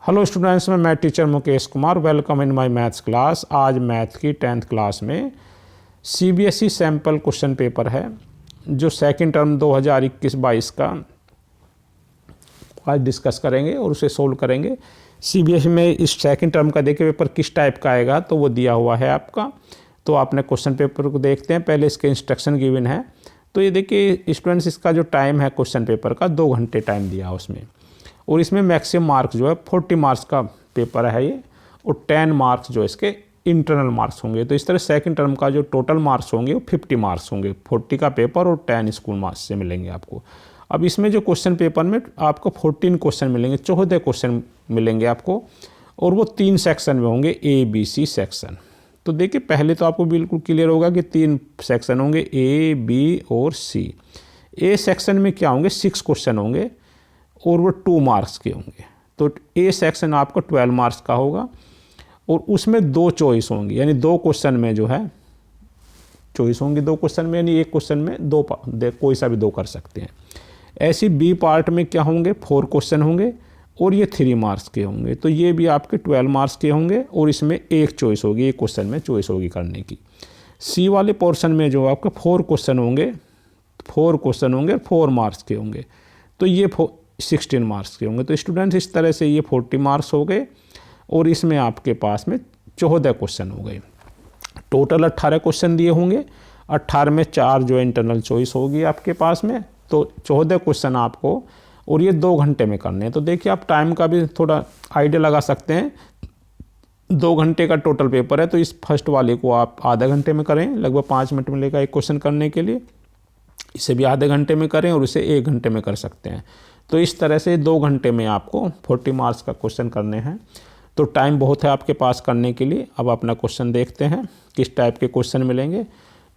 Hello students, मैं teacher Mukesh Kumar. Welcome in my maths class. आज math की 10th क्लास में सीबीएसई सैम्पल क्वेश्चन पेपर है जो सेकंड टर्म 2021-22 का आज डिस्कस करेंगे और उसे सोल्व करेंगे। सीबीएसई में इस सेकंड टर्म का देखिए पेपर किस टाइप का आएगा तो वो दिया हुआ है आपका। तो आपने क्वेश्चन पेपर को देखते हैं, पहले इसके इंस्ट्रक्शन गिवन है। तो ये देखिए स्टूडेंट्स, इसका जो टाइम है क्वेश्चन पेपर का 2 घंटे टाइम दिया है उसमें, और इसमें मैक्सिमम मार्क्स जो है 40 मार्क्स का पेपर है ये, और 10 मार्क्स जो इसके इंटरनल मार्क्स होंगे। तो इस तरह सेकंड टर्म का जो टोटल मार्क्स होंगे वो 50 मार्क्स होंगे। 40 का पेपर और 10 स्कूल मार्क्स से मिलेंगे आपको। अब इसमें जो क्वेश्चन पेपर में आपको 14 क्वेश्चन मिलेंगे, 14 क्वेश्चन मिलेंगे आपको, और वो 3 सेक्शन में होंगे, ए बी सी सेक्शन। तो देखिए पहले तो आपको बिल्कुल क्लियर होगा कि 3 सेक्शन होंगे, ए बी और सी। ए सेक्शन में क्या होंगे, 6 क्वेश्चन होंगे और वो 2 मार्क्स के होंगे। तो ए सेक्शन आपका 12 मार्क्स का होगा और उसमें 2 चॉइस होंगी, यानी 2 क्वेश्चन में जो है चॉइस होंगी, 2 क्वेश्चन में, यानी एक क्वेश्चन में कोई सा भी 2 कर सकते हैं। ऐसी बी पार्ट में क्या होंगे, 4 क्वेश्चन होंगे और ये 3 मार्क्स के होंगे। तो ये भी आपके 12 मार्क्स के होंगे और इसमें एक चॉइस होगी, एक क्वेश्चन में चॉइस होगी करने की। सी वाले पोर्शन में जो आपके 4 क्वेश्चन होंगे, 4 क्वेश्चन होंगे और 4 मार्क्स के होंगे। तो ये 16 मार्क्स के होंगे। तो स्टूडेंट्स इस तरह से ये 40 मार्क्स हो गए और इसमें आपके पास में 14 क्वेश्चन हो गए। टोटल 18 क्वेश्चन दिए होंगे, 18 में 4 जो इंटरनल चॉइस होगी आपके पास में। तो 14 क्वेश्चन आपको, और ये 2 घंटे में करने हैं। तो देखिए आप टाइम का भी थोड़ा आइडिया लगा सकते हैं। 2 घंटे का टोटल पेपर है, तो इस फर्स्ट वाले को आप आधे घंटे में करें, लगभग 5 मिनट मिलेगा एक क्वेश्चन करने के लिए। इसे भी आधे घंटे में करें और इसे 1 घंटे में कर सकते हैं। तो इस तरह से 2 घंटे में आपको 40 मार्क्स का क्वेश्चन करने हैं। तो टाइम बहुत है आपके पास करने के लिए। अब अपना क्वेश्चन देखते हैं किस टाइप के क्वेश्चन मिलेंगे।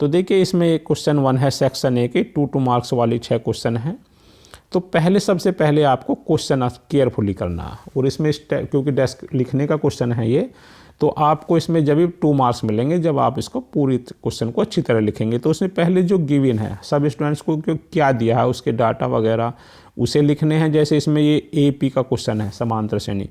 तो देखिए इसमें एक क्वेश्चन 1 है, सेक्शन ए की 2 मार्क्स वाली 6 क्वेश्चन हैं। तो सबसे पहले आपको क्वेश्चन केयरफुली करना है, और इसमें क्योंकि डेस्क लिखने का क्वेश्चन है ये, तो आपको इसमें जब भी 2 मार्क्स मिलेंगे जब आप इसको पूरी क्वेश्चन को अच्छी तरह लिखेंगे। तो उसमें पहले जो गिवन है, सब स्टूडेंट्स को क्या दिया है उसके डाटा वगैरह उसे लिखने हैं। जैसे इसमें ये ए पी का क्वेश्चन है, समांतर श्रेणी।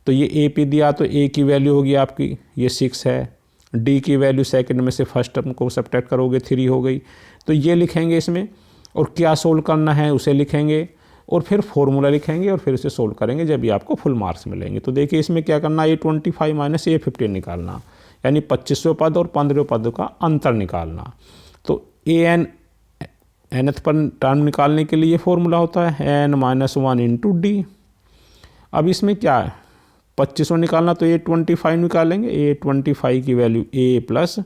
तो ये ए पी दिया, तो ए की वैल्यू होगी आपकी ये 6 है। डी की वैल्यू सेकंड में से फर्स्ट टर्म को सब्ट्रैक्ट करोगे 3 हो गई। तो ये लिखेंगे इसमें, और क्या सोल्व करना है उसे लिखेंगे, और फिर फॉर्मूला लिखेंगे और फिर उसे सोल्व करेंगे जब भी आपको फुल मार्क्स मिलेंगे। तो देखिए इसमें क्या करना है, A25 माइनस A15 निकालना, यानी 25वें पद और 15वें पद का अंतर निकालना। तो nth पर टर्म निकालने के लिए फॉर्मूला होता है n-1 इंटू डी। अब इसमें क्या है, 25वां निकालना, तो A25 निकालेंगे। A25 की वैल्यू A प्लस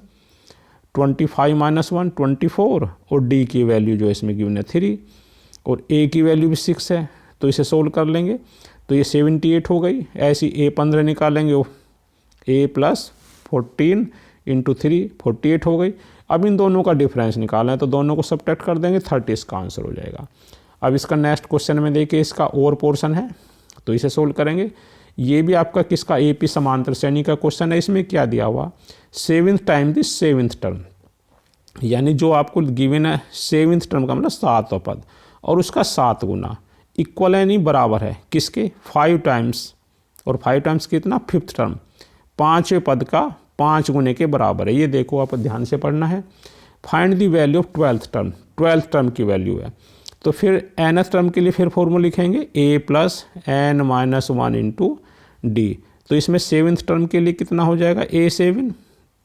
25 माइनस 1 24, और डी की वैल्यू जो इसमें गिवन है 3, और ए की वैल्यू भी 6 है। तो इसे सोल्व कर लेंगे तो ये 78 हो गई। ऐसी A15 निकालेंगे, A प्लस 14 इंटू 3 48 हो गई। अब इन दोनों का डिफरेंस निकालना है, तो दोनों को सब्ट्रैक्ट कर देंगे, 30 इसका आंसर हो जाएगा। अब इसका नेक्स्ट क्वेश्चन में देखिए इसका और पोर्शन है, तो इसे सोल्व करेंगे। ये भी आपका किसका, ए पी समांतर श्रेणी का क्वेश्चन है। इसमें क्या दिया हुआ, 7th time the 7th term, यानी जो आपको गिवन है 7th टर्म का मतलब 7वां पद, और उसका 7 गुना इक्वल यानी बराबर है किसके, 5 टाइम्स, और 5 टाइम्स कितना, 5th टर्म, 5वें पद का 5 गुने के बराबर है। ये देखो आप ध्यान से पढ़ना है। Find the value of 12th term, 12th term की वैल्यू है। तो फिर nth टर्म के लिए फिर फॉर्मूला लिखेंगे, a plus n-1 into D. तो इसमें 7th टर्म के लिए कितना हो जाएगा, A7,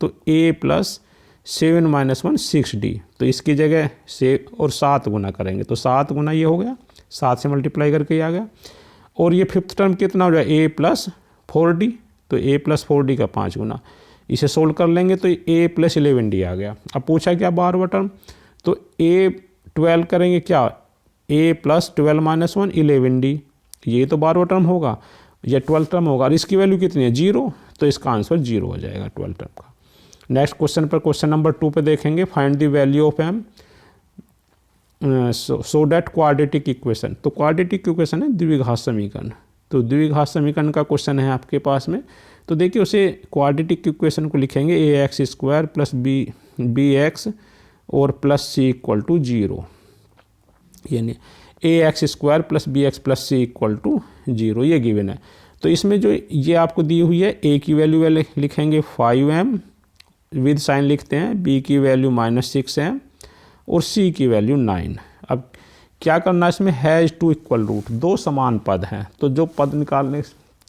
तो a प्लस 7 माइनस 1 6d। तो इसकी जगह से और 7 गुना करेंगे, तो 7 गुना ये हो गया, 7 से मल्टीप्लाई करके ये आ गया। और ये 5th टर्म कितना हो जाएगा, a प्लस 4d, तो a प्लस 4d का 5 गुना। इसे सोल्व कर लेंगे तो a प्लस 11d आ गया। अब पूछा क्या 12वां टर्म, तो A12 करेंगे क्या, a प्लस 12 माइनस 1 11d, ये तो 12वां टर्म होगा, या 12th टर्म होगा। और इसकी वैल्यू कितनी है, 0, तो इसका आंसर 0 हो जाएगा 12th टर्म का। नेक्स्ट क्वेश्चन पर, क्वेश्चन नंबर 2 पे देखेंगे, find the value of m so that quadratic equation. तो क्वाड्रेटिक इक्वेशन है द्विघात समीकरण। तो द्विघात समीकरण का क्वेश्चन है आपके पास में। तो देखिए उसे क्वाड्रेटिक इक्वेशन को लिखेंगे ax² प्लस bx और प्लस c इक्वल टू 0, यानी ax² plus bx plus c equal to 0, ये गिवन है। तो इसमें जो ये आपको दी हुई है, ए की वैल्यू लिखेंगे 5m विद साइन लिखते हैं, बी की वैल्यू -6m और सी की वैल्यू 9। अब क्या करना इसमें, हैज़ टू इक्वल रूट, दो समान पद हैं, तो जो पद निकालने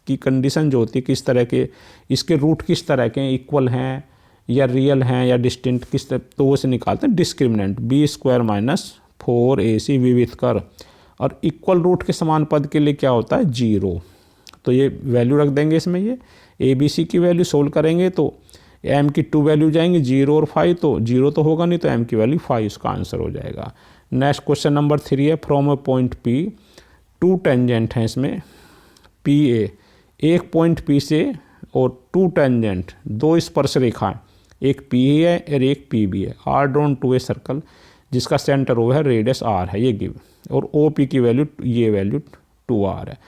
की कंडीशन जो होती है किस तरह के, इसके रूट किस तरह के, इक्वल हैं या रियल हैं या डिस्टिंक्ट किस तरह, तो वो से निकालते हैं डिस्क्रिमिनेंट, b² - 4ac विविध कर। और इक्वल रूट के समान पद के लिए क्या होता है, 0। तो ये वैल्यू रख देंगे इसमें, ये ए बी सी की वैल्यू सोल्व करेंगे तो m की 2 वैल्यू जाएंगी 0 और 5, तो 0 तो होगा नहीं, तो m की वैल्यू 5 इसका आंसर हो जाएगा। नेक्स्ट क्वेश्चन नंबर 3 है, from a point P 2 tangent हैं इसमें PA, एक पॉइंट P से और 2 टेंजेंट, 2 स्पर्श रेखाएं, एक P है और एक PB है, are drawn to a circle जिसका सेंटर वो है, रेडियस r है ये गिव, और OP की वैल्यू, ये वैल्यू 2r है।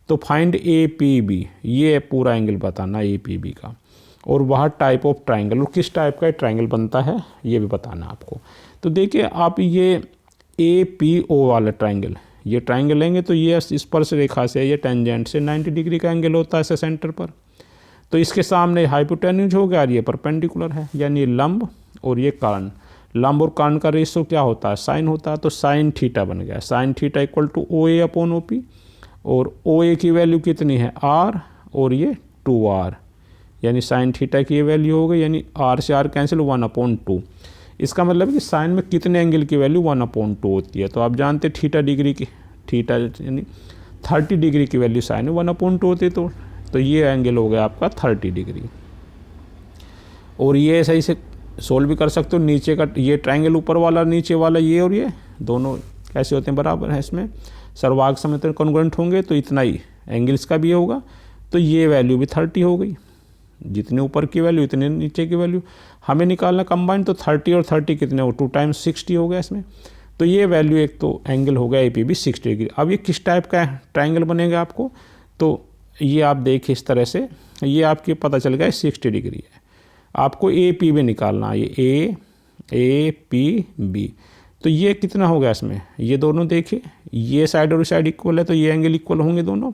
तो फाइंड APB, ये पूरा एंगल बताना APB का, और वह टाइप ऑफ ट्राइंगल, और किस टाइप का ट्राइंगल बनता है ये भी बताना आपको। तो देखिए आप ये APO वाला ट्राइंगल, ये ट्राइंगल लेंगे तो ये स्पर्श रेखा से, ये टेंजेंट से 90 डिग्री का एंगल होता है ऐसे सेंटर पर। तो इसके सामने हाइपोटेन्यूज हो गया और ये परपेंडिकुलर है, यानी लंब और ये कर्ण। लंब और कर्ण का रेशो क्या होता है, साइन होता है, तो साइन थीटा बन गया, sine theta equal to OA/OP, और OA की वैल्यू कितनी है, r, और ये 2r, यानी साइन थीटा की ये वैल्यू हो गई, यानी r से r कैंसिल 1/2। इसका मतलब है कि साइन में कितने एंगल की वैल्यू 1/2 होती है। तो आप जानते हैं थीटा डिग्री की, थीटा यानी 30 डिग्री की वैल्यू साइन में 1/2 होती है, तो ये एंगल हो गया आपका 30 डिग्री। और ये सही से सोल्व भी कर सकते हो, नीचे का ये ट्राइंगल ऊपर वाला, नीचे वाला ये, और ये दोनों कैसे होते हैं, बराबर है, इसमें सर्वांग समेतन कॉन्ग्रुएंट होंगे, तो इतना ही एंगल्स का भी होगा, तो ये वैल्यू भी 30 हो गई, जितने ऊपर की वैल्यू इतने नीचे की वैल्यू हमें निकालना कंबाइन, तो 30 और 30 कितने हो, 2 टाइम्स 60 हो गया इसमें। तो ये वैल्यू, एक तो एंगल हो गया APB 60 डिग्री। अब ये किस टाइप का ट्राइंगल बनेगा आपको, तो ये आप देखिए इस तरह से, ये आपके पता चल गया 60 डिग्री है। आपको APB निकालना है, ये APB, तो ये कितना हो गया इसमें, ये दोनों देखिए, ये साइड और साइड इक्वल है, तो ये एंगल इक्वल होंगे दोनों।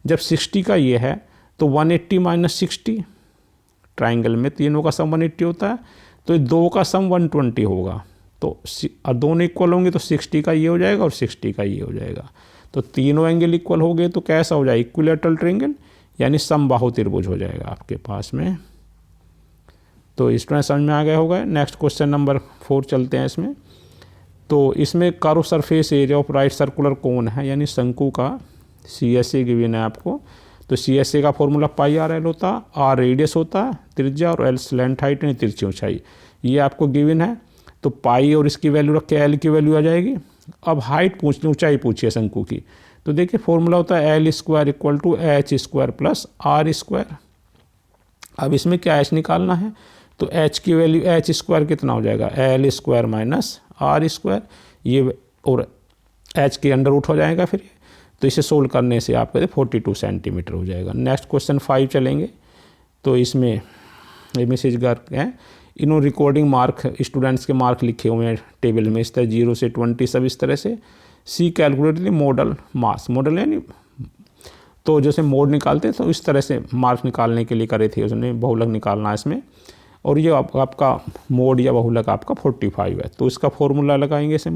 जब 60 का ये है तो 180 - 60, ट्राइंगल में तीनों का सम 180 होता है, तो दो का सम 120 होगा, तो दोनों इक्वल होंगे, तो 60 का ये हो जाएगा और 60 का ये हो जाएगा, तो तीनों एंगल इक्वल हो गए, तो कैसा हो जाएगा, इक्विलैटरल ट्रायंगल, यानी समबाहु त्रिभुज हो जाएगा आपके पास में। तो इस तरह समझ में आ गया होगा। नेक्स्ट क्वेश्चन नंबर 4 चलते हैं इसमें। तो इसमें curve surface area of right circular cone है, यानी शंकु का CSA गिवन है आपको। तो CSA का फॉर्मूला πr/l होता है, r रेडियस होता है त्रिज्या, और l स्लैंट हाइट यानी तिरछी ऊंचाई, ये आपको गिवन है। तो पाई और इसकी वैल्यू रख के l की वैल्यू आ जाएगी। अब हाइट पूछनी, ऊंचाई पूछिए शंकु की, तो देखिए फॉर्मूला होता है l² = h² + r²। अब इसमें क्या h निकालना है, तो h की वैल्यू h² कितना हो जाएगा, l² - r², ये और h के अंडर रूट हो जाएगा फिर, तो इसे सोल्व करने से आपका 42 सेंटीमीटर हो जाएगा। नेक्स्ट क्वेश्चन 5 चलेंगे। तो इसमें मैसेज कर हैं, इन्होंने रिकॉर्डिंग मार्क, स्टूडेंट्स के मार्क लिखे हुए हैं टेबल में, इस तरह 0 से 20 सब इस तरह से। C calculate the modal mass, modal यानी तो जैसे मोड निकालते हैं, तो इस तरह से मार्क निकालने के लिए करे थे उसने, बहुलक निकालना है इसमें। और ये आपका मोड या बहुलक आपका 45 है, तो इसका फॉर्मूला लगाएंगे इसे,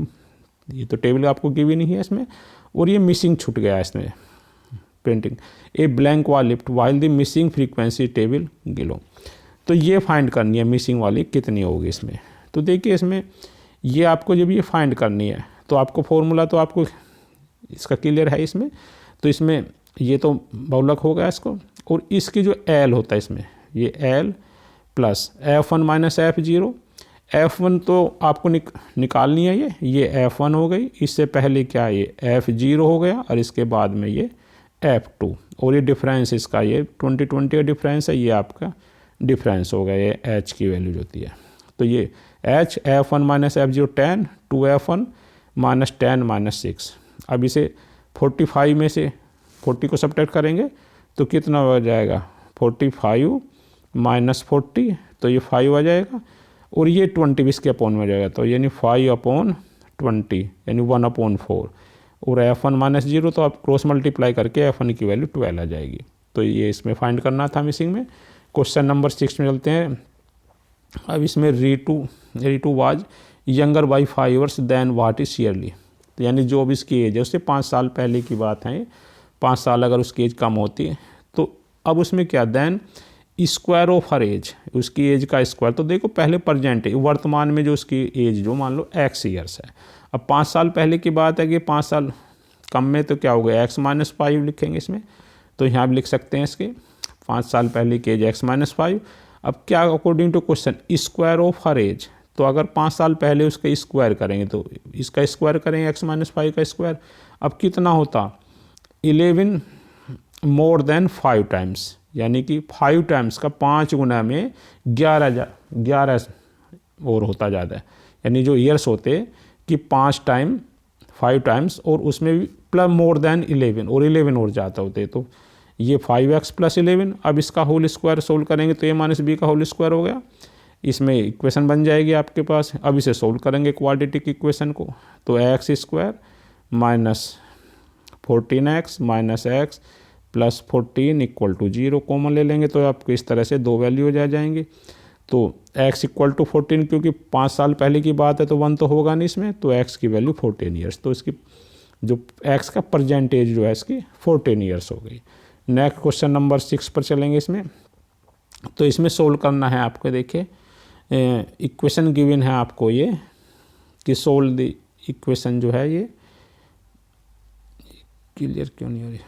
ये तो टेबल आपको गिवी नहीं है इसमें। और ये मिसिंग छूट गया इसमें, प्रिंटिंग ए ब्लैंक वाल lift while the missing frequency table गिलो। तो ये फाइंड करनी है मिसिंग वाली कितनी होगी इसमें। तो देखिए इसमें ये आपको जब ये फाइंड करनी है, तो आपको फॉर्मूला तो आपको इसका क्लियर है इसमें। तो इसमें ये तो बहुलक हो गया इसको, और इसकी जो L होता है इसमें, ये L + F1 - F0। F1 तो आपको निकालनी है, ये F1 हो गई, इससे पहले क्या ये F0 हो गया, और इसके बाद में ये F2, और ये डिफरेंस इसका ये 20 का डिफरेंस है, ये आपका डिफरेंस हो गया, ये H की वैल्यू होती है। तो ये H F1 - F0 10, 2F1 - 10 - 6। अब इसे 45 में से 40 को सब्ट्रैक्ट करेंगे तो कितना हो जाएगा, 45 - 40, तो ये 5 आ जाएगा, और ये 20 इसके अपॉन में जाएगा, तो यानी 5/20 यानी 1/4। और F1 - 0 तो आप क्रॉस मल्टीप्लाई करके F1 की वैल्यू 12 आ जाएगी। तो ये इसमें फाइंड करना था मिसिंग में। क्वेश्चन नंबर 6 में चलते हैं। अब इसमें Ritu was younger by 5 years then what is ईयरली, तो यानी जो भी इसकी एज है उससे 5 साल पहले की बात है। 5 साल अगर उसकी एज कम होती है तो अब उसमें क्या, देन स्क्वायर ऑफ हर एज, उसकी एज का स्क्वायर। तो देखो पहले प्रेजेंट है, वर्तमान में जो उसकी एज जो मान लो x ईयर्स है। अब 5 साल पहले की बात है कि 5 साल कम में तो क्या हो गया x-5 लिखेंगे इसमें, तो यहाँ भी लिख सकते हैं इसके 5 साल पहले की एज x-5। अब क्या according to question square of हर एज, तो अगर 5 साल पहले उसका स्क्वायर करेंगे तो इसका स्क्वायर करेंगे x-5 का स्क्वायर। अब कितना होता 11 मोर देन 5 टाइम्स, यानी कि 5 टाइम्स का 5 गुना में 11 और होता ज़्यादा है, यानी जो ईयर्स होते कि 5 टाइम्स और उसमें भी प्लस मोर देन 11 और 11 और ज़्यादा होते, तो ये 5x + 11। अब इसका होल स्क्वायर सोल्व करेंगे तो a - b का होल स्क्वायर हो गया, इसमें इक्वेशन बन जाएगी आपके पास। अब इसे सोल्व करेंगे क्वाड्रेटिक इक्वेशन को, तो x² - 14x - x + 14 = 0 कॉमन ले लेंगे तो आपको इस तरह से दो वैल्यू आ जाएंगे। तो x = 14, क्योंकि 5 साल पहले की बात है तो 1 तो होगा नहीं इसमें, तो x की वैल्यू 14 ईयर्स, तो इसकी जो x का परसेंटेज जो है इसकी 14 ईयर्स हो गई। नेक्स्ट क्वेश्चन नंबर 6 पर चलेंगे इसमें। तो इसमें सोल्व करना है आपको, देखिए इक्वेशन गिवन है आपको ये कि सोल्व द इक्वेशन जो है ये क्लियर क्यों नहीं हो रही।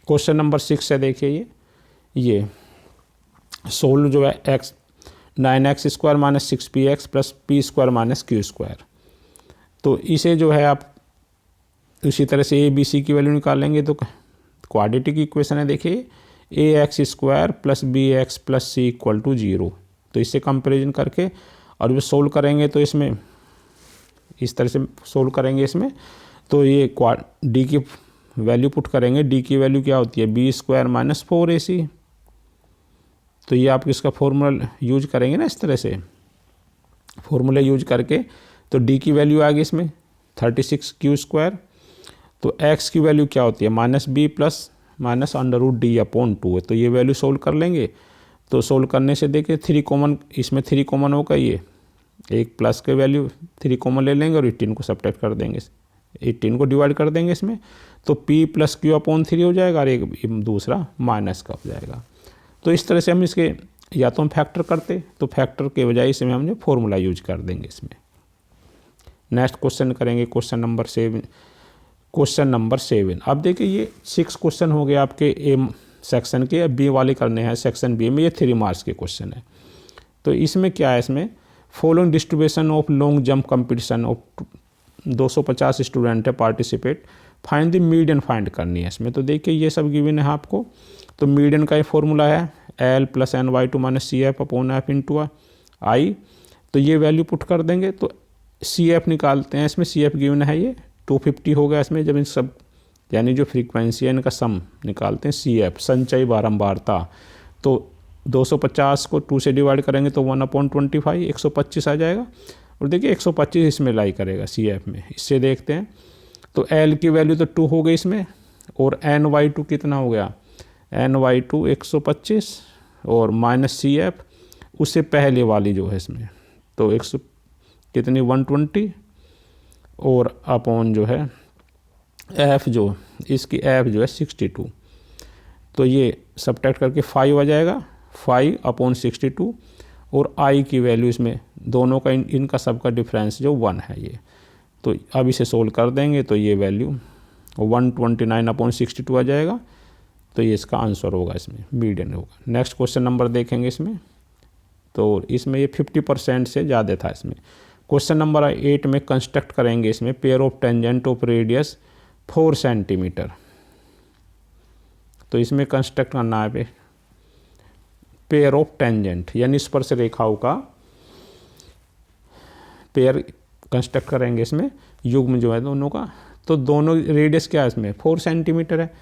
क्वेश्चन नंबर 6 है, देखिए ये सोल्व जो है 9x² - 6px + p² - q²। तो इसे जो है आप उसी तरह से a b c की वैल्यू निकालेंगे तो क्वाड्रेटिक इक्वेशन है, देखिए ax² + bx + c = 0। तो इससे कंपेरिजन करके और जो सोल्व करेंगे तो इसमें इस तरह से सोल्व करेंगे इसमें, तो ये d की वैल्यू पुट करेंगे। d की वैल्यू क्या होती है b² - 4ac, तो ये आप इसका फॉर्मूला यूज करेंगे ना, इस तरह से फॉर्मूला यूज करके तो d की वैल्यू आ गई इसमें 36q²। तो x की वैल्यू क्या होती है -b + -√d/2 है, तो ये वैल्यू सोल्व कर लेंगे। तो सोल्व करने से देखिए 3 कॉमन, इसमें 3 कॉमन होगा, ये एक प्लस के वैल्यू 3 कॉमन ले लेंगे और 18 को सब्ट्रैक्ट कर देंगे, 18 को डिवाइड कर देंगे इसमें, तो p + q/3 हो जाएगा और एक दूसरा माइनस का हो जाएगा। तो इस तरह से हम इसके या तो हम फैक्टर करते, तो फैक्टर के बजाय इसमें हम फॉर्मूला यूज कर देंगे इसमें। नेक्स्ट क्वेश्चन करेंगे क्वेश्चन नंबर 7। अब देखिए ये 6 क्वेश्चन हो गए आपके ए सेक्शन के, बी वाले करने हैं सेक्शन बी में, ये 3 मार्क्स के क्वेश्चन है। तो इसमें क्या है, इसमें following distribution of long jump competition of 250 student है participate, find the median find करनी है इसमें। तो देखिए ये सब गिवन है आपको, तो मीडियन का ये फॉर्मूला है L + ny2 - CF/F × I। तो ये वैल्यू पुट कर देंगे तो CF निकालते हैं, इसमें CF गिवन है ये 250 हो गया इसमें, जब इन सब यानी जो फ्रीक्वेंसी है इनका सम निकालते हैं CF संचयी बारंबारता। तो 250 को 2 से डिवाइड करेंगे तो 1/25 125 आ जाएगा, और देखिए 125 इसमें लाई करेगा CF में। इससे देखते हैं तो L की वैल्यू तो 2 हो गई इसमें, और ny2 कितना हो गया ny2 125 और -CF उससे पहले वाली जो है इसमें तो 100 कितनी 120 और अपॉन जो है F जो इसकी F जो है 62। तो ये सब्ट्रैक्ट करके 5 आ जाएगा, 5/62, और I की वैल्यू इसमें दोनों का इनका सबका डिफरेंस जो 1 है ये। तो अब इसे सोल्व कर देंगे तो ये वैल्यू 129/62 आ जाएगा, तो ये इसका आंसर होगा, इसमें मीडियन होगा। नेक्स्ट क्वेश्चन नंबर देखेंगे इसमें, तो इसमें ये 50% से ज़्यादा था इसमें। क्वेश्चन नंबर 8 में कंस्ट्रक्ट करेंगे इसमें pair of tangent of radius 4 centimetre. तो इसमें कंस्ट्रक्ट करना है पेयर ऑफ टेंजेंट यानी स्पर्श रेखाओं का पेयर कंस्ट्रक्ट करेंगे इसमें युग्म जो है दोनों का, तो दोनों रेडियस क्या है इसमें 4 सेंटीमीटर है,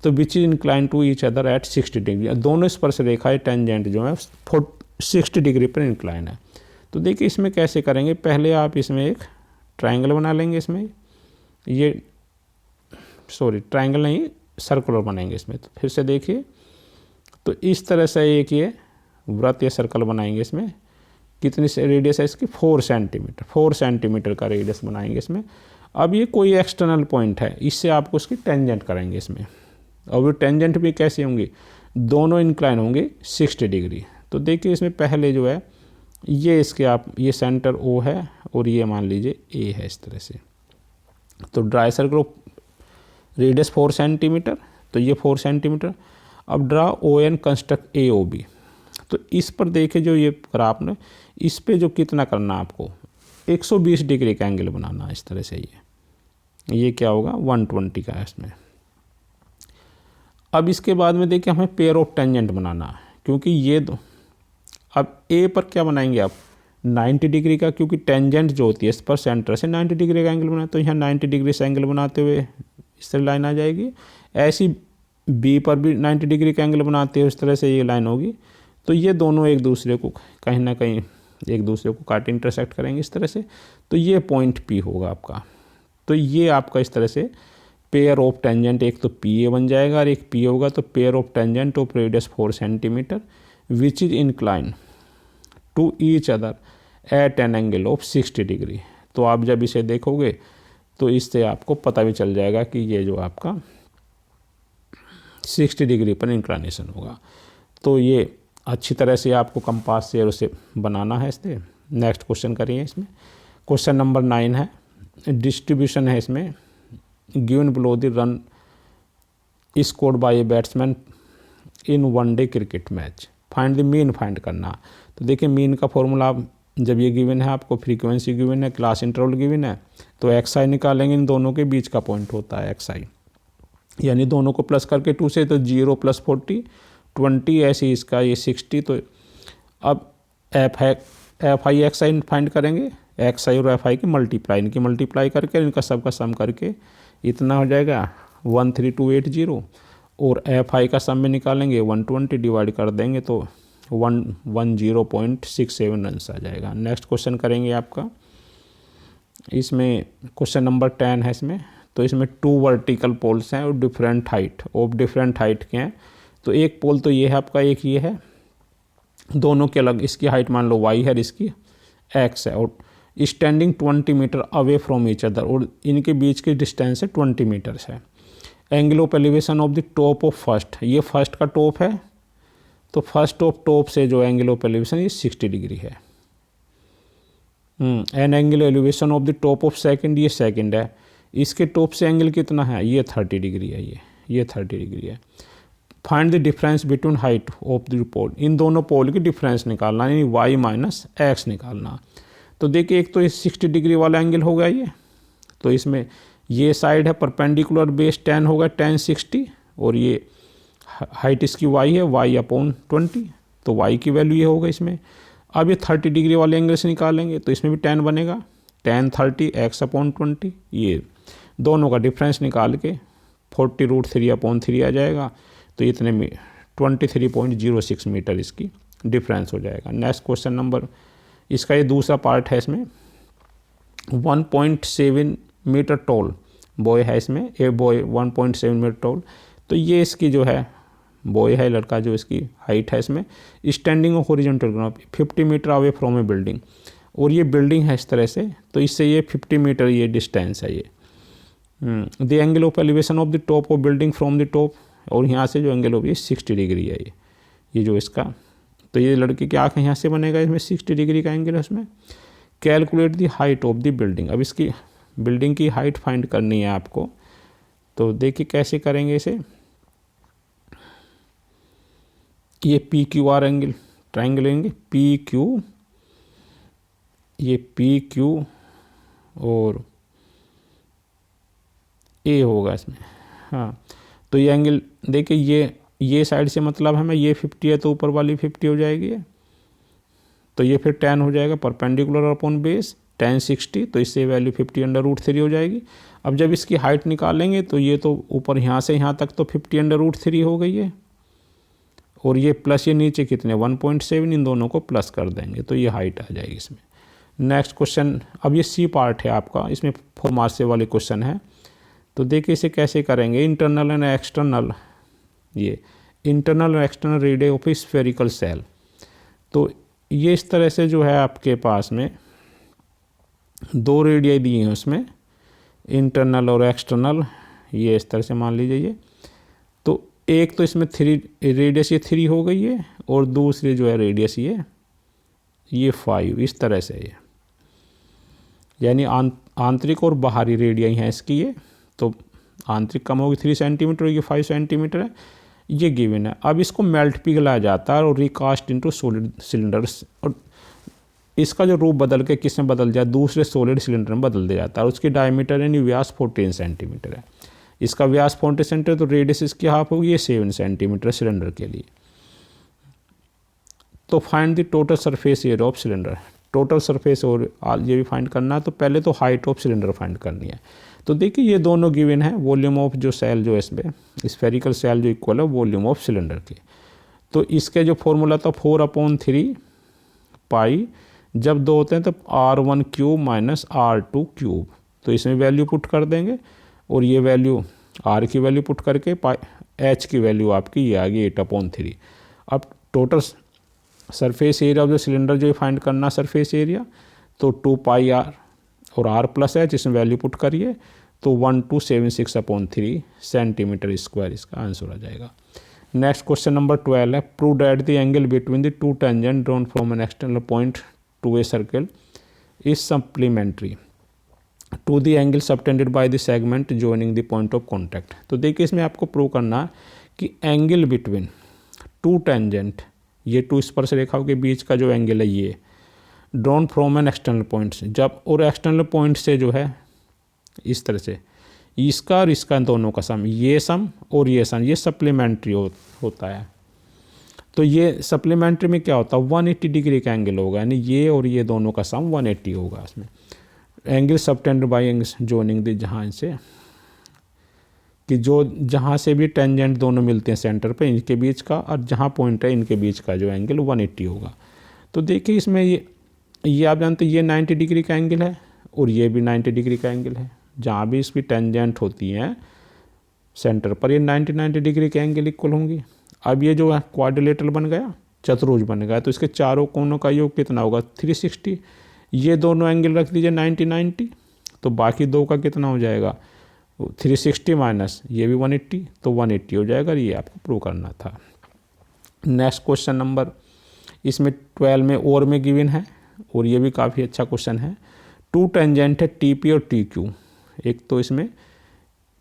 तो which is incline to each other at 60 degree. दोनों स्पर्श रेखा टेंजेंट जो है 60 डिग्री पर इंक्लाइन है। तो देखिए इसमें कैसे करेंगे, पहले आप इसमें एक ट्रायंगल बना लेंगे, इसमें ये ट्रायंगल नहीं सर्कुलर बनाएंगे इसमें। तो फिर से देखिए, तो इस तरह से एक ये वृत्त या सर्कल बनाएंगे इसमें। कितनी रेडियस है इसकी 4 सेंटीमीटर, 4 सेंटीमीटर का रेडियस बनाएंगे इसमें। अब ये कोई एक्सटर्नल पॉइंट है, इससे आपको उसकी टेंजेंट करेंगे इसमें। और वो टेंजेंट भी कैसे होंगी, दोनों इंक्लाइन होंगे 60 डिग्री। तो देखिए इसमें पहले जो है ये इसके आप ये सेंटर O है और ये मान लीजिए A है इस तरह से। तो ड्राई सर्कल रेडियस 4 सेंटीमीटर, तो ये 4 सेंटीमीटर। अब ड्रा ON कंस्ट्रक्ट AOB। तो इस पर देखिए जो ये करा आपने, इस पे जो कितना करना आपको 120 डिग्री का एंगल बनाना इस तरह से। ये क्या होगा 120 का है इसमें। अब इसके बाद में देखिए हमें पेयर ऑफ टेंजेंट बनाना है, क्योंकि ये दो, अब ए पर क्या बनाएंगे आप 90 डिग्री का, क्योंकि टेंजेंट जो होती है इस पर सेंटर से 90 डिग्री का एंगल बनाए, तो यहाँ 90 डिग्री से एंगल बनाते हुए इस तरह लाइन आ जाएगी। ऐसी बी पर भी 90 डिग्री का एंगल बनाते हुए इस तरह से ये लाइन होगी। तो ये दोनों एक दूसरे को कहीं ना कहीं एक दूसरे को काट इंटरसेक्ट करेंगे इस तरह से। तो ये पॉइंट पी होगा आपका। तो ये आपका इस तरह से पेयर ऑफ टेंजेंट, एक तो पी ए बन जाएगा और एक पी होगा। तो pair of tangent of radius 4 centimetre which is incline to each other at an angle of 60 degree. तो आप जब इसे देखोगे तो इससे आपको पता भी चल जाएगा कि ये जो आपका 60 डिग्री पर इंक्लाइनेशन होगा। तो ये अच्छी तरह से आपको कंपास से उसे बनाना है इससे। नेक्स्ट क्वेश्चन करिए इसमें। क्वेश्चन नंबर 9 है, डिस्ट्रीब्यूशन है इसमें। Given below the run scored by a batsman in one day cricket match, find the mean find करना। तो देखिए मीन का फॉर्मूला जब ये गिवन है आपको, फ्रीक्वेंसी गिवन है, क्लास इंटरवल गिवन है, तो एक्स आई निकालेंगे। इन दोनों के बीच का पॉइंट होता है एक्स आई, यानी दोनों को प्लस करके 2 से, तो 0 + 40 20, ऐसे इसका ये 60। तो अब F I x I find करेंगे, एक्स आई और एफ आई की मल्टीप्लाई, इनकी मल्टीप्लाई करके इनका सबका सम करके इतना हो जाएगा 13280। और एफ आई का सम में निकालेंगे 120 डिवाइड कर देंगे तो 110.67 रन आ जाएगा। नेक्स्ट क्वेश्चन करेंगे आपका, इसमें क्वेश्चन नंबर 10 है इसमें। तो इसमें 2 वर्टिकल पोल्स हैं और डिफरेंट हाइट के हैं। तो एक पोल तो ये है आपका, एक ये है, दोनों के अलग, इसकी हाइट मान लो y है और इसकी x है, और standing 20 metre away from each other, और इनके बीच की डिस्टेंस है 20 मीटर्स है। Angle of elevation of the top of first, ये फर्स्ट का टॉप है, तो फर्स्ट ऑफ टॉप से जो एंगल ऑफ एलिवेशन ये 60 डिग्री है। And angle elevation of the top of second, ये सेकंड है, इसके टॉप से एंगल कितना है, ये 30 डिग्री है, ये 30 डिग्री है। Find the difference between height of the pole, इन दोनों पोल की डिफरेंस निकालना, यानी y - x निकालना। तो देखिए एक तो ये 60 डिग्री वाला एंगल होगा ये, तो इसमें ये साइड है परपेंडिकुलर बेस 10 होगा, 10 60, और ये हाइट इसकी y है, y/20, तो y की वैल्यू ये होगा इसमें। अब ये 30 डिग्री वाले एंगल से निकालेंगे तो इसमें भी 10 बनेगा, 10 30 x/20, ये दोनों का डिफरेंस निकाल के 40√3/3 आ जाएगा। तो इतने में 23.06 मीटर इसकी डिफरेंस हो जाएगा। नेक्स्ट क्वेश्चन नंबर, इसका ये दूसरा पार्ट है इसमें। 1.7 मीटर टॉल बॉय है इसमें, ए बॉय 1.7 मीटर टॉल। तो ये इसकी जो है बॉय है, लड़का, जो इसकी हाइट है इसमें। Standing of horizontal ground 50 metre away from a building, और ये बिल्डिंग है इस तरह से, तो इससे ये 50 मीटर ये डिस्टेंस है ये। The angle of elevation of the top of building from the top, और यहाँ से जो एंगल होगी 60 डिग्री है ये जो इसका। तो ये लड़के की आँख यहाँ से बनेगा, इसमें 60 डिग्री का एंगल है उसमें। Calculate the height of the building, अब इसकी बिल्डिंग की हाइट फाइंड करनी है आपको। तो देखिए कैसे करेंगे इसे। ये P Q R angle triangle लेंगे, पी क्यू, ये पी क्यू और ए होगा इसमें। हाँ, तो ये एंगल देखिए, ये साइड से मतलब हमें ये 50 है, तो ऊपर वाली 50 हो जाएगी, तो ये फिर 10 हो जाएगा परपेंडिकुलर अपॉन बेस, tan 60, तो इससे वैल्यू 50/√3 हो जाएगी। अब जब इसकी हाइट निकालेंगे तो ये तो ऊपर यहाँ से यहाँ तक तो 50/√3 हो गई है, और ये प्लस ये नीचे कितने 1.7, इन दोनों को प्लस कर देंगे तो ये हाइट आ जाएगी इसमें। नेक्स्ट क्वेश्चन, अब ये सी पार्ट है आपका, इसमें 4 मार्क्स से वाले क्वेश्चन है। तो देखिए इसे कैसे करेंगे, इंटरनल एंड एक्सटर्नल, ये इंटरनल और external radius of spherical shell. तो ये इस तरह से जो है आपके पास में 2 रेडियस दिए हैं उसमें, इंटरनल और एक्सटर्नल, ये इस तरह से मान लीजिए ये। तो एक तो इसमें 3 रेडियस ये 3 हो गई है, और दूसरी जो है रेडियस ये 5, इस तरह से ये, यानी आंतरिक और बाहरी रेडियस हैं इसकी ये। तो आंतरिक कम होगी 3 सेंटीमीटर, ये 5 सेंटीमीटर है, ये गिवन है। अब इसको मेल्ट पिघलाया जाता है और रिकास्ट इनटू सॉलिड सिलेंडर्स, और इसका जो रूप बदल के किस में बदल जाए, दूसरे सॉलिड सिलेंडर में बदल दिया जाता है। और उसकी डायमीटर यानी व्यास 14 सेंटीमीटर है, इसका व्यास 40 सेंटीमीटर, तो रेडियस इसकी हाफ होगी, ये 7 सेंटीमीटर सिलेंडर के लिए। तो find the total surface area of cylinder, total surface और ये भी फाइंड करना है। तो पहले तो हाइट ऑफ सिलेंडर फाइंड करनी है। तो देखिए ये दोनों गिवन है, वॉल्यूम ऑफ जो सेल जो है इसमें स्फेरिकल सेल जो इक्वल है वॉल्यूम ऑफ सिलेंडर के। तो इसके जो फॉर्मूला था 4/3 पाई, जब 2 होते हैं तो R1 cube minus R2 cube. तो इसमें वैल्यू पुट कर देंगे, और ये वैल्यू R की वैल्यू पुट करके H की वैल्यू आपकी ये आ गई 8/3। अब total surface area of the cylinder जो फाइंड करना सरफेस एरिया, तो 2 पाई R और R प्लस H, इसमें वैल्यू पुट करिए तो 1276/3 सेंटीमीटर स्क्वायर इसका आंसर आ जाएगा। नेक्स्ट क्वेश्चन नंबर 12 है, prove that the angle between the 2 tangent drawn from an external point two a circle is supplementary to the angle subtended by the segment joining the point of contact. तो देखिए इसमें आपको prove करना है कि angle between 2 tangent, ये 2 स्पर्श रेखाओं के बीच का जो एंगल है ये drawn from an external point से, जब और एक्सटर्नल पॉइंट से जो है इस तरह से इसका और इसका दोनों का सम, ये सम और ये सम, ये सप्लीमेंट्री होता है। तो ये सप्लीमेंट्री में क्या होता है 180 डिग्री का एंगल होगा, यानी ये और ये दोनों का सम 180 होगा इसमें। Angle subtended bye angle joining the, जहाँ से कि जो जहाँ से भी टेंजेंट दोनों मिलते हैं सेंटर पे, इनके बीच का और जहाँ पॉइंट है इनके बीच का जो एंगल 180 होगा। तो देखिए इसमें ये आप जानते हैं ये 90 डिग्री का एंगल है, और ये भी 90 डिग्री का एंगल है। जहाँ भी इसकी टेंजेंट होती हैं सेंटर पर, ये 90 डिग्री के एंगल इक्वल होंगी। अब ये जो है क्वाड्रिलेटरल बन गया, चतुर्भुज बन गया, तो इसके चारों कोनों का योग कितना होगा 360। ये दोनों एंगल रख दीजिए 90, तो बाकी 2 का कितना हो जाएगा 360 माइनस ये भी 180, तो 180 हो जाएगा। ये आपको प्रूव करना था। नेक्स्ट क्वेश्चन नंबर, इसमें 12 में और में गिवन है, और ये भी काफ़ी अच्छा क्वेश्चन है। 2 टेंजेंट है TP और TQ, एक तो इसमें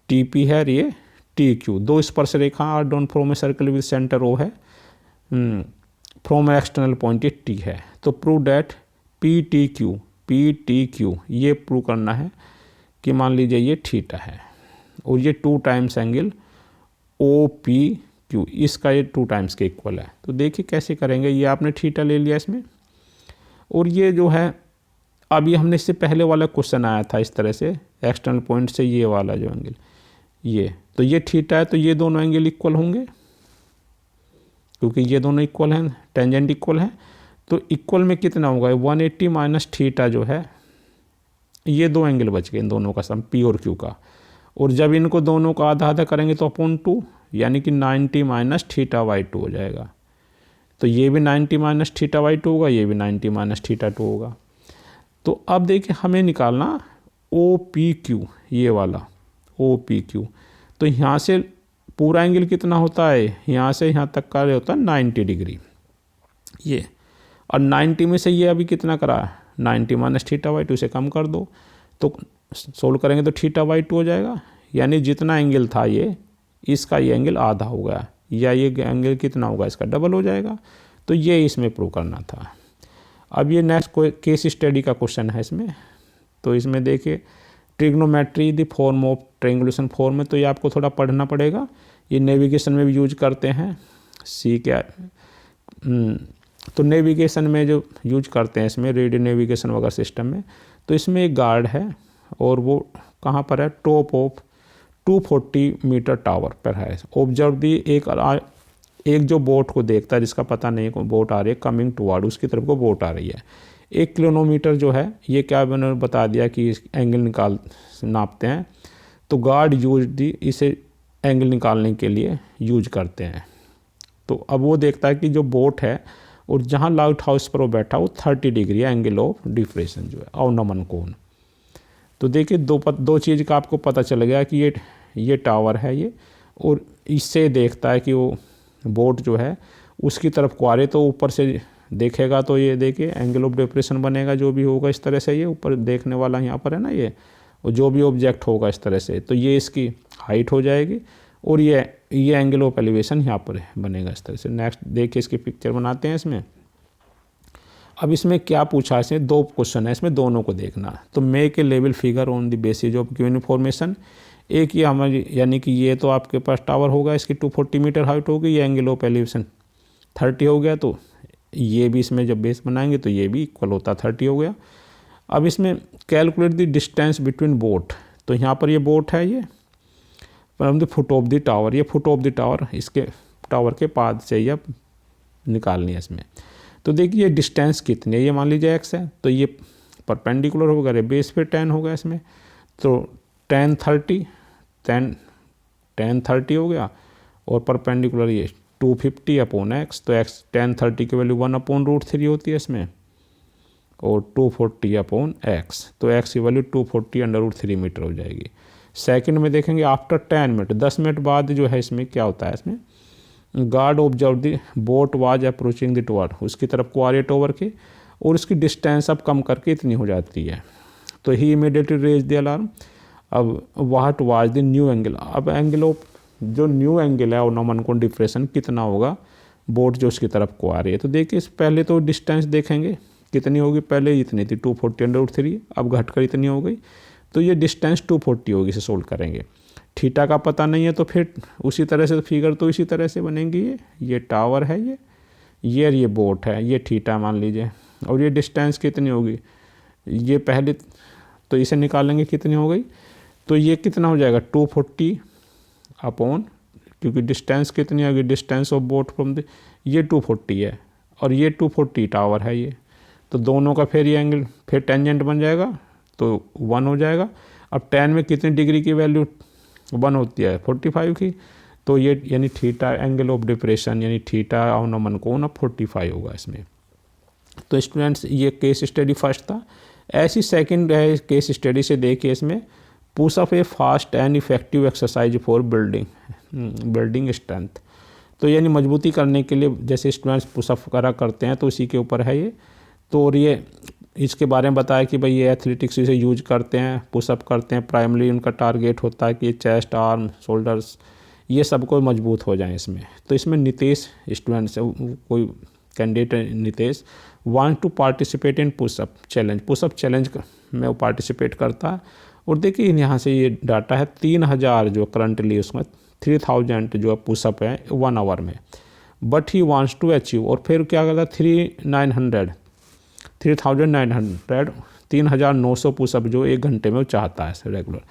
TP है और ये TQ, 2 स्पर्श रेखा are drawn from a circle with centre O है, फ्रॉम एक्सटर्नल पॉइंट ये T है। तो प्रूव डैट PTQ ये प्रूव करना है कि मान लीजिए ये थीटा है, और ये 2 टाइम्स एंगल OPQ, इसका ये 2 टाइम्स के इक्वल है। तो देखिए कैसे करेंगे, ये आपने थीटा ले लिया इसमें, और ये जो है अभी हमने इससे पहले वाला क्वेश्चन आया था इस तरह से एक्सटर्नल पॉइंट से ये वाला जो एंगल ये, तो ये थीटा है, तो ये दोनों एंगल इक्वल होंगे क्योंकि ये दोनों इक्वल हैं, टेंजेंट इक्वल है। तो इक्वल में कितना होगा 180 माइनस थीटा जो है, ये 2 एंगल बच गए इन दोनों का सम P और Q का, और जब इनको दोनों का आधा आधा करेंगे तो अपॉन 2, यानी कि 90 माइनस θ/2 हो जाएगा। तो ये भी 90 माइनस θ/2 होगा, ये भी 90 माइनस θ/2 होगा। तो अब देखिए हमें निकालना OPQ, ये वाला OPQ। तो यहाँ से पूरा एंगल कितना होता है, यहाँ से यहाँ तक का होता है 90 डिग्री ये, और 90 में से ये अभी कितना करा 90 माइनस θ/2 से कम कर दो, तो सोल्व करेंगे तो θ/2 हो जाएगा, यानी जितना एंगल था ये इसका ये एंगल आधा हो गया, या ये एंगल कितना होगा इसका डबल हो जाएगा। तो ये इसमें प्रूव करना था। अब ये नेक्स्ट केस स्टडी का क्वेश्चन है इसमें। तो इसमें देखिए trigonometry the form of triangulation form में, तो ये आपको थोड़ा पढ़ना पड़ेगा, ये नेविगेशन में भी यूज करते हैं। सी क्या तो नेविगेशन में जो यूज करते हैं इसमें रेडियो नेविगेशन वगैरह सिस्टम में, तो इसमें एक गार्ड है और वो कहाँ पर है, टॉप ऑफ 240 मीटर टावर पर है। ऑब्जर्व दी, एक जो बोट को देखता है जिसका पता नहीं को बोट आ रही है कमिंग टुवर्ड, उसकी तरफ को बोट आ रही है। 1 किलोमीटर जो है ये क्या मैंने बता दिया कि एंगल नापते हैं। तो गार्ड यूज दी इसे एंगल निकालने के लिए यूज करते हैं। तो अब वो देखता है कि जो बोट है और जहाँ लाइट हाउस पर वो बैठा वो 30 डिग्री एंगल ऑफ डिफ्रेशन जो है अवनमन कोण। तो देखिए दो चीज़ का आपको पता चल गया कि ये टावर है ये, और इससे देखता है कि वो बोट जो है उसकी तरफ को आ रही, तो ऊपर से देखेगा तो ये देखिए एंगल ऑफ डिप्रेशन बनेगा जो भी होगा इस तरह से, ये ऊपर देखने वाला यहाँ पर है ना ये, और जो भी ऑब्जेक्ट होगा इस तरह से तो ये इसकी हाइट हो जाएगी, और ये एंगल ऑफ एलिवेशन यहाँ पर बनेगा इस तरह से। नेक्स्ट देखिए इसकी पिक्चर बनाते हैं इसमें। अब इसमें क्या पूछा है, इसमें 2 क्वेश्चन है, इसमें दोनों को देखना। तो make a level figure on the basis of given information. एक ये हमारी यानी कि ये तो आपके पास टावर होगा, इसकी 240 मीटर हाइट होगी, ये एंगल ऑफ एलिवेशन 30 हो गया, तो ये भी इसमें जब बेस बनाएंगे तो ये भी इक्वल होता 30 हो गया। अब इसमें calculate the distance between boat. तो यहाँ पर ये बोट है ये from the foot of the tower, ये फुट ऑफ द टावर इसके टावर के पाद से ये निकालनी है इसमें। तो देखिए डिस्टेंस कितनी है, ये मान लीजिए x है, तो ये परपेंडिकुलर होगा, बेस पे 10 होगा इसमें, तो 10 30 हो गया, और परपेंडिकुलर ये 250 अपॉन x, तो x 10 30 की वैल्यू 1/√3 होती है इसमें, और 240 अपॉन x, तो x की वैल्यू 240/√3 मीटर हो जाएगी। सेकंड में देखेंगे आफ्टर 10 मिनट, 10 मिनट बाद जो है इसमें क्या होता है, इसमें guard observe the boat was approaching the tower, उसकी तरफ को आ रही है टावर के, और उसकी डिस्टेंस अब कम करके इतनी हो जाती है। तो ही इमीडिएटली रेज द अलार्म। अब what was the new angle, अब एंगल ऑफ जो न्यू एंगल है अवनमन कोण डिप्रेशन कितना होगा बोट जो उसकी तरफ को आ रही है। तो देखिए पहले तो डिस्टेंस देखेंगे कितनी होगी, पहले इतनी थी 240/√3, अब घटकर इतनी हो गई, तो ये डिस्टेंस 240 होगी, इसे सोल्व करेंगे। थीटा का पता नहीं है तो फिर उसी तरह से फिगर तो इसी तरह से बनेंगी। ये टावर है ये बोट है, ये थीटा मान लीजिए, और ये डिस्टेंस कितनी होगी, ये पहले तो इसे निकालेंगे कितनी हो गई, तो ये कितना हो जाएगा 240 अपॉन, क्योंकि डिस्टेंस कितनी होगी, distance of boat from the, ये 240 है और ये 240 टावर है ये, तो दोनों का फिर ये एंगल फिर टेंजेंट बन जाएगा तो 1 हो जाएगा। अब 10 में कितनी डिग्री की वैल्यू 1 होती है 45 की, तो ये यानी थीटा एंगल ऑफ डिप्रेशन यानी थीटा अवनमन कोण अब 45 होगा इसमें। तो स्टूडेंट्स ये केस स्टडी फर्स्ट था। ऐसी सेकंड है केस स्टडी से देखिए इसमें pushup a fast and effective exercise for building strength. तो यानी मजबूती करने के लिए जैसे स्टूडेंट्स पुशअप करा करते हैं तो इसी के ऊपर है ये। तो और ये इसके बारे में बताया कि भाई ये एथलेटिक्स इसे यूज करते हैं, पुशअप करते हैं, प्राइमरी उनका टारगेट होता है कि चेस्ट आर्म शोल्डर्स ये सबको मजबूत हो जाएं इसमें। तो इसमें नितेश स्टूडेंट्स कोई candidate Nitesh want to participate in pushup challenge में वो पार्टिसिपेट करता है। और देखिए यहाँ से ये डाटा है 3000 जो करंटली उसमें 3000 जो पुशअप है 1 आवर में, but he wants to achieve, और फिर क्या करता है 3900 पुशअप जो 1 घंटे में वो चाहता है रेगुलर।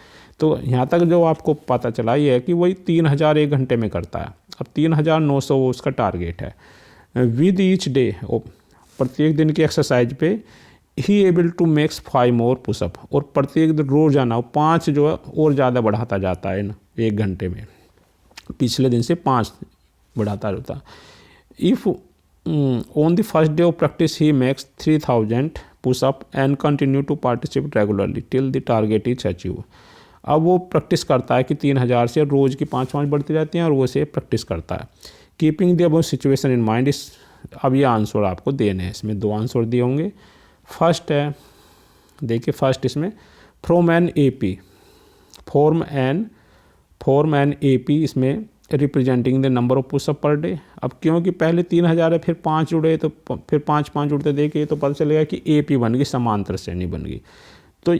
तो यहाँ तक जो आपको पता चला ये है कि वही 3000 1 घंटे में करता है। अब 3900 वो उसका टारगेट है। विद ईच डे प्रत्येक दिन की एक्सरसाइज पे he able to makes 5 more pushup, और प्रत्येक दिन रोजाना 5 जो है और ज़्यादा बढ़ाता जाता है ना 1 घंटे में, पिछले दिन से 5 बढ़ाता रहता है। If on the first day of practice he makes 3000 pushup and continue to participate regularly till the target is achieve. अब वो प्रैक्टिस करता है कि 3000 से रोज़ की 5-5 बढ़ती रहती हैं और वो से प्रैक्टिस करता है। Keeping the above situation in mind इस, अब ये आंसर आपको देने हैं, इसमें 2 आंसर दिए होंगे। फर्स्ट है देखिए फर्स्ट इसमें फॉर्म एन एपी इसमें representing the number of pushup per day. अब क्योंकि पहले 3000 है फिर 5 जुड़े तो फिर 5-5 जुड़ते देखिए तो पता चलेगा कि एपी बन गई, समांतर श्रेणी बन गई। तो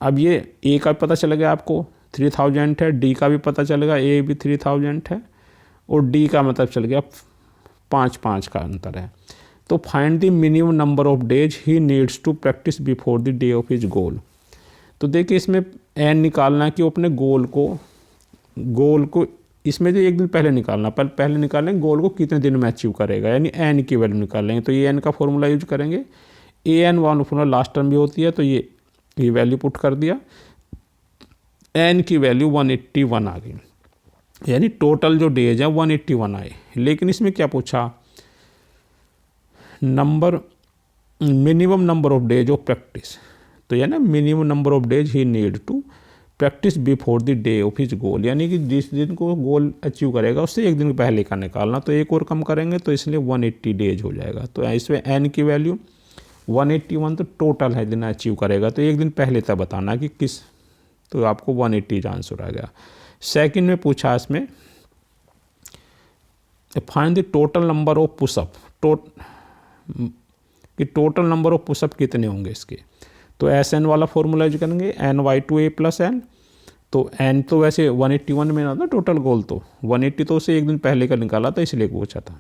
अब ये ए का भी पता चलेगा आपको 3000 है, डी का भी पता चलेगा, ए भी 3000 है, और डी का मतलब चल गया 5-5 का अंतर है। तो find the minimum number of days he needs to practice before the day of his goal. तो देखिए इसमें एन निकालना है कि वो अपने गोल को इसमें जो एक दिन पहले निकालना, पहले निकालेंगे गोल को कितने दिन में अचीव करेगा, यानी एन की वैल्यू निकालेंगे। तो ये एन का फॉर्मूला यूज करेंगे, a n one formula last term भी होती है, तो ये वैल्यू पुट कर दिया, एन की वैल्यू 181 आ गई, यानी टोटल जो डेज है 181 आए। लेकिन इसमें क्या पूछा, minimum number of days of practice, तो यानी ना minimum number of days he need to practice before the day of his goal, यानी कि जिस दिन को गोल अचीव करेगा उससे एक दिन पहले का निकालना। तो एक और कम करेंगे तो इसलिए 180 डेज हो जाएगा। तो इसमें एन की वैल्यू 181 तो टोटल है दिन अचीव करेगा, तो एक दिन पहले तक बताना कि किस, तो आपको 180 आंसर आ गया। सेकंड में पूछा इसमें find the total number of pushup, कि टोटल नंबर ऑफ पुशअप कितने होंगे इसके। तो एस एन वाला फॉर्मूला यूज करेंगे, N by two A plus N. तो एन तो वैसे 181 में ना था टोटल गोल, तो 180 तो उसे एक दिन पहले का निकाला था इसलिए पूछा था।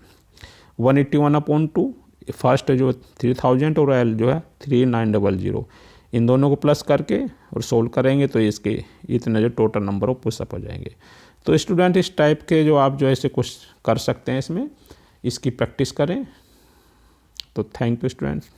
181/2 फर्स्ट जो 3000 और एल जो है 3900, इन दोनों को प्लस करके और सोल्व करेंगे तो इसके इतने जो टोटल नंबर ऑफ पुशअप हो जाएंगे। तो स्टूडेंट इस टाइप के जो आप जो ऐसे कुछ कर सकते हैं, इसमें इसकी प्रैक्टिस करें। तो थैंक यू स्टूडेंट्स।